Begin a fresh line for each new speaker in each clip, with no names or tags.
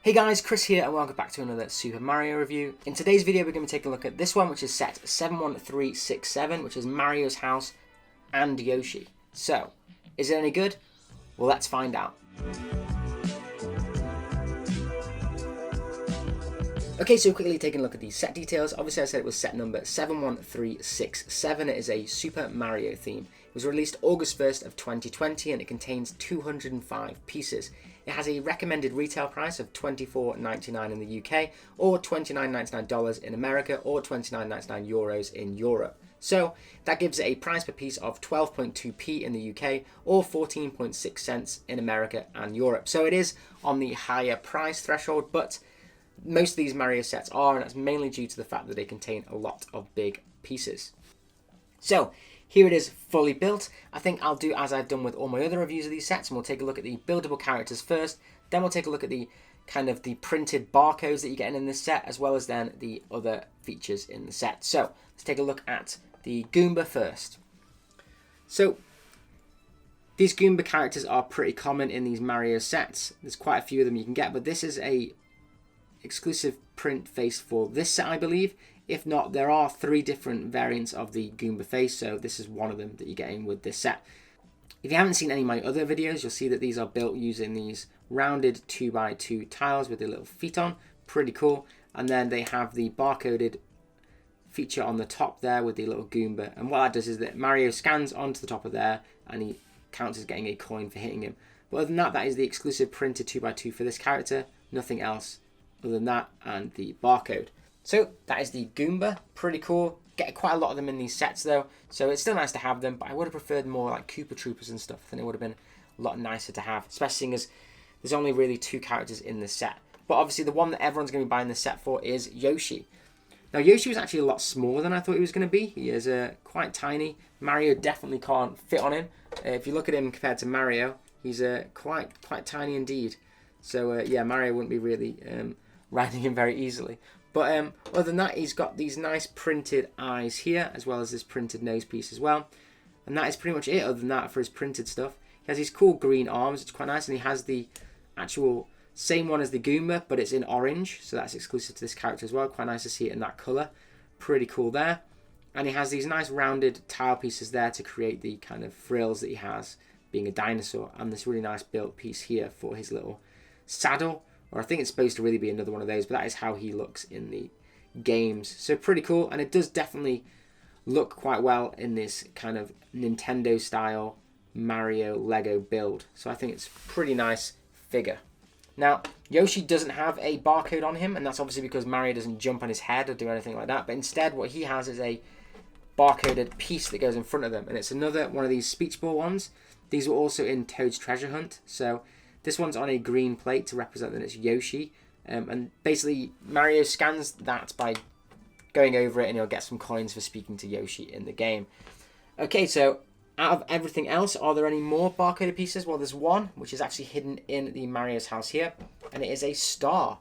Hey guys, Chris here and welcome back to another Super Mario review. In today's video we're going to take a look at this one, which is set 71367, which is Mario's house and Yoshi. So, is it any good? Well, let's find out. Okay, so quickly taking a look at the set details. Obviously I said it was set number 71367. It is a Super Mario theme. It was released August 1st of 2020 and it contains 205 pieces. It has a recommended retail price of $24.99 in the UK, or $29.99 in America, or €29.99 euros in Europe. So that gives it a price per piece of 12.2p in the UK, or 14.6 cents in America and Europe. So it is on the higher price threshold, but most of these Mario sets are, and that's mainly due to the fact that they contain a lot of big pieces. So here it is fully built. I think I'll do as I've done with all my other reviews of these sets, and we'll take a look at the buildable characters first, then we'll take a look at the the printed barcodes that you're getting in this set, as well as then the other features in the set. So let's take a look at the Goomba first. So these Goomba characters are pretty common in these Mario sets. There's quite a few of them you can get, but this is a exclusive print face for this set, I believe. If not, there are 3 different variants of the Goomba face, so this is one of them that you're getting with this set. If you haven't seen any of my other videos, you'll see that these are built using these rounded 2x2 tiles with the little feet on. Pretty cool. And then they have the barcoded feature on the top there with the little Goomba. And what that does is that Mario scans onto the top of there and he counts as getting a coin for hitting him. But other than that, that is the exclusive printed 2x2 for this character. Nothing else other than that and the barcode. So that is the Goomba, pretty cool. Get quite a lot of them in these sets though, so it's still nice to have them, but I would have preferred more like Koopa Troopers and stuff. I think it would have been a lot nicer to have, especially as there's only really 2 characters in this set. But obviously the one that everyone's going to be buying this set for is Yoshi. Now Yoshi was actually a lot smaller than I thought he was going to be. He is quite tiny. Mario definitely can't fit on him. If you look at him compared to Mario, he's quite tiny indeed. So yeah, Mario wouldn't be really riding him very easily. But other than that, he's got these nice printed eyes here, as well as this printed nose piece as well. And that is pretty much it, other than that, for his printed stuff. He has these cool green arms, it's quite nice, and he has the actual same one as the Goomba, but it's in orange, so that's exclusive to this character as well. Quite nice to see it in that colour. Pretty cool there. And he has these nice rounded tile pieces there to create the kind of frills that he has, being a dinosaur. And this really nice built piece here for his little saddle. Or I think it's supposed to really be another one of those, but that is how he looks in the games. So pretty cool, and it does definitely look quite well in this kind of Nintendo style Mario Lego build. So I think it's a pretty nice figure. Now, Yoshi doesn't have a barcode on him, and that's obviously because Mario doesn't jump on his head or do anything like that. But instead, what he has is a barcoded piece that goes in front of them, and it's another one of these speech ball ones. These were also in Toad's Treasure Hunt, so this one's on a green plate to represent that it's Yoshi. And basically, Mario scans that by going over it and he'll get some coins for speaking to Yoshi in the game. Okay, so out of everything else, are there any more barcoded pieces? Well, there's one, which is actually hidden in the Mario's house here. And it is a star.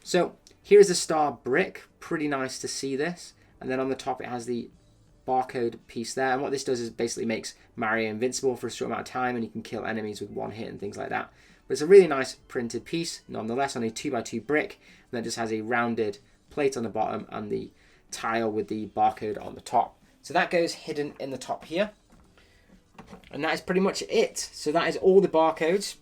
So here is a star brick. Pretty nice to see this. And then on the top it has the barcode piece there, and what this does is basically makes Mario invincible for a short amount of time and he can kill enemies with one hit and things like that. But it's a really nice printed piece nonetheless on a 2x2 brick, and that just has a rounded plate on the bottom and the tile with the barcode on the top. So that goes hidden in the top here, and that is pretty much it. So that is all the barcodes.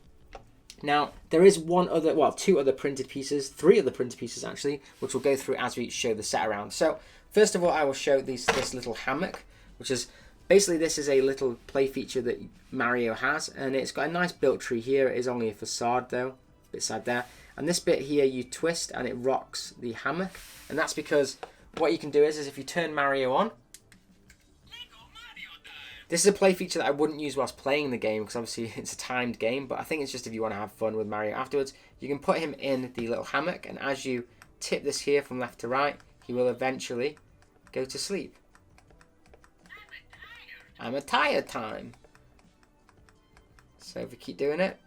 Now there is 2 other printed pieces, 3 other printed pieces actually, which we'll go through as we show the set around. So first of all, I will show this little hammock, which is basically, this is a little play feature that Mario has, and it's got a nice built tree here. It is only a facade though, a bit sad there. And this bit here you twist and it rocks the hammock, and that's because what you can do is if you turn Mario on, this is a play feature that I wouldn't use whilst playing the game because obviously it's a timed game, but I think it's just if you want to have fun with Mario afterwards. You can put him in the little hammock, and as you tip this here from left to right, he will eventually go to sleep. I'm a tired time. So if we keep doing it,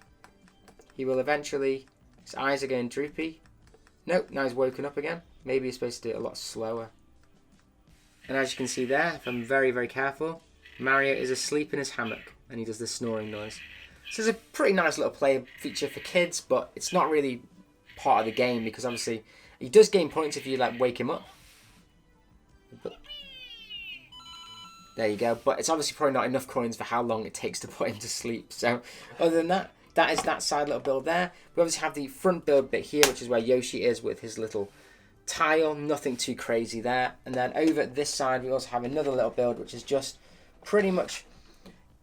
he will eventually, his eyes are going droopy. Nope, now he's woken up again. Maybe he's supposed to do it a lot slower. And as you can see there, if I'm very, very careful, Mario is asleep in his hammock and he does the snoring noise. So it's a pretty nice little play feature for kids, but it's not really part of the game, because obviously he does gain points if you like wake him up. But there you go. But it's obviously probably not enough coins for how long it takes to put him to sleep. So other than that, that is that side little build there. We obviously have the front build bit here, which is where Yoshi is with his little tile. Nothing too crazy there. And then over this side, we also have another little build, which is just pretty much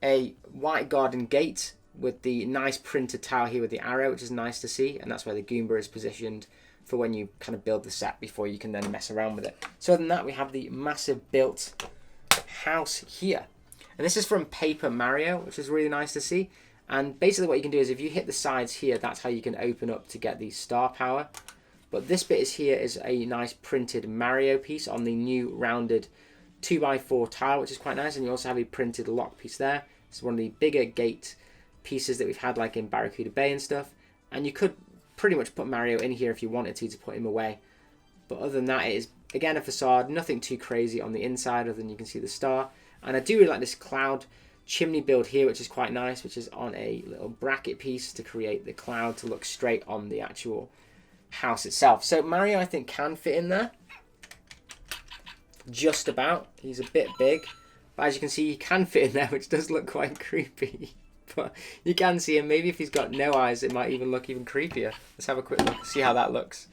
a white garden gate with the nice printed tile here with the arrow, which is nice to see. And that's where the Goomba is positioned for when you kind of build the set before you can then mess around with it. So other than that, we have the massive built house here. And this is from Paper Mario, which is really nice to see. And basically what you can do is if you hit the sides here, that's how you can open up to get the star power. But this bit is here is a nice printed Mario piece on the new rounded 2x4 tile, which is quite nice. And you also have a printed lock piece there. It's one of the bigger gate pieces that we've had like in Barracuda Bay and stuff. And you could pretty much put Mario in here if you wanted to put him away. But other than that, it is again a facade, nothing too crazy on the inside other than you can see the star. And I do really like this cloud chimney build here, which is quite nice, which is on a little bracket piece to create the cloud to look straight on the actual house itself. So Mario, I think, can fit in there. Just about. He's a bit big. But as you can see, he can fit in there, which does look quite creepy. But you can see him. Maybe if he's got no eyes, it might even look even creepier. Let's have a quick look, see how that looks.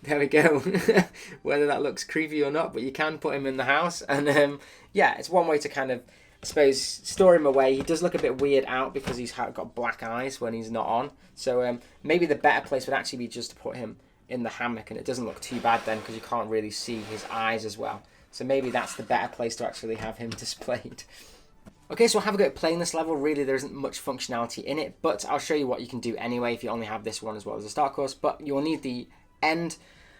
There we go. Whether that looks creepy or not, but you can put him in the house. And yeah, it's one way to kind of, I suppose, store him away. He does look a bit weird out because he's got black eyes when he's not on. So maybe the better place would actually be just to put him in the hammock, and it doesn't look too bad then because you can't really see his eyes as well. So maybe that's the better place to actually have him displayed. Okay, so we'll have a go at playing this level. Really, there isn't much functionality in it, but I'll show you what you can do anyway if you only have this one as well as a start course. But you'll need the end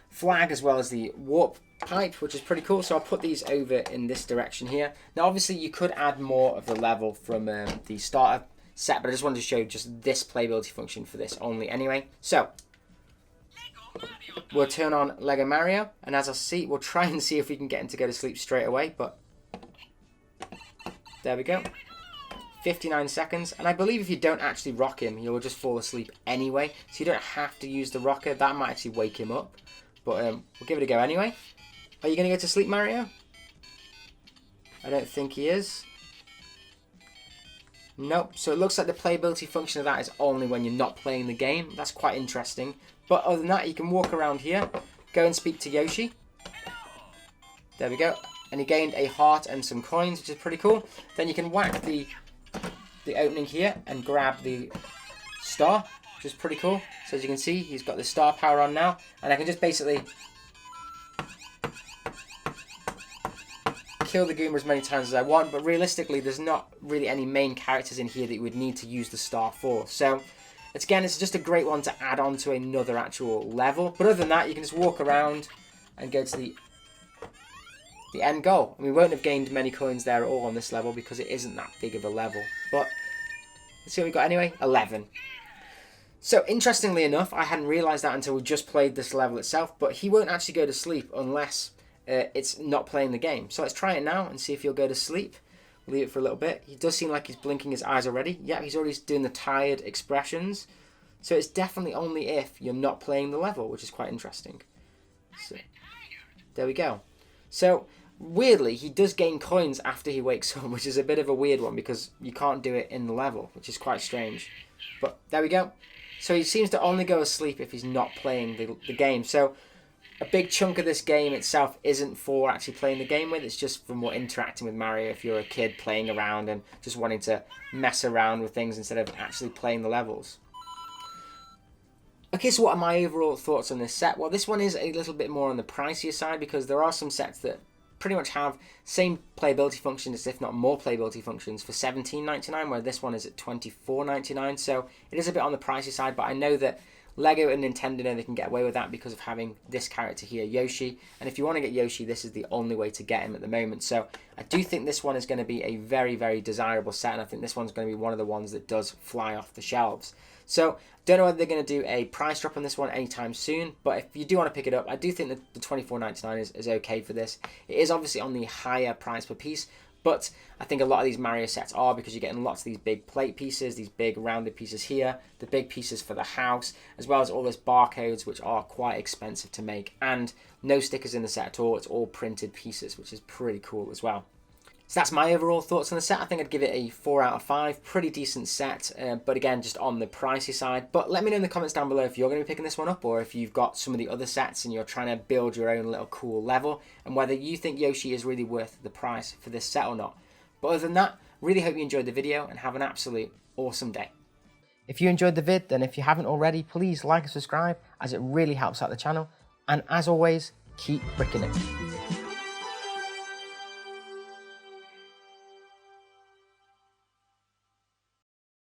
flag as well as the warp pipe, which is pretty cool. So I'll put these over in this direction here. Now, obviously, you could add more of the level from the starter set, but I just wanted to show just this playability function for this only anyway. So we'll turn on Lego Mario, and as I see, we'll try and see if we can get him to go to sleep straight away, but there we go. 59 seconds, and I believe if you don't actually rock him, he will just fall asleep anyway, so you don't have to use the rocker. That might actually wake him up, but we'll give it a go anyway. Are you going to go to sleep, Mario? I don't think he is. Nope, so it looks like the playability function of that is only when you're not playing the game. That's quite interesting. But other than that, you can walk around here, go and speak to Yoshi. There we go. And he gained a heart and some coins, which is pretty cool. Then you can whack the opening here and grab the star, which is pretty cool. So as you can see, he's got the star power on now. And I can just basically kill the Goomba as many times as I want. But realistically, there's not really any main characters in here that you would need to use the star for. So it's just a great one to add on to another actual level. But other than that, you can just walk around and go to the end goal. And we won't have gained many coins there at all on this level because it isn't that big of a level. But let's see what we got anyway. 11. So interestingly enough, I hadn't realised that until we just played this level itself, but he won't actually go to sleep unless it's not playing the game. So let's try it now and see if he'll go to sleep. Leave it for a little bit. He does seem like he's blinking his eyes already. Yeah, he's already doing the tired expressions. So it's definitely only if you're not playing the level, which is quite interesting. So there we go. So weirdly, he does gain coins after he wakes up, which is a bit of a weird one because you can't do it in the level, which is quite strange. But there we go. So he seems to only go asleep if he's not playing the game. So a big chunk of this game itself isn't for actually playing the game with. It's just for more interacting with Mario if you're a kid playing around and just wanting to mess around with things instead of actually playing the levels. Okay, so what are my overall thoughts on this set? Well, this one is a little bit more on the pricier side because there are some sets that pretty much have same playability functions, if not more playability functions, for $17.99, where this one is at $24.99. So it is a bit on the pricey side, but I know that Lego and Nintendo know they can get away with that because of having this character here, Yoshi. And if you want to get Yoshi, this is the only way to get him at the moment. So I do think this one is going to be a very, very desirable set, and I think this one's going to be one of the ones that does fly off the shelves. So don't know whether they're going to do a price drop on this one anytime soon, but if you do want to pick it up, I do think that the $24.99 is okay for this. It is obviously on the higher price per piece, But I think a lot of these Mario sets are, because you're getting lots of these big plate pieces, these big rounded pieces here, the big pieces for the house, as well as all those barcodes, which are quite expensive to make, and no stickers in the set at all. It's all printed pieces, which is pretty cool as well. So that's my overall thoughts on the set. I think I'd give it a 4 out of 5. Pretty decent set, but again, just on the pricey side. But let me know in the comments down below if you're going to be picking this one up, or if you've got some of the other sets and you're trying to build your own little cool level, and whether you think Yoshi is really worth the price for this set or not. But other than that, really hope you enjoyed the video and have an absolute awesome day. If you enjoyed the vid, then if you haven't already, please like and subscribe, as it really helps out the channel. And as always, keep bricking it.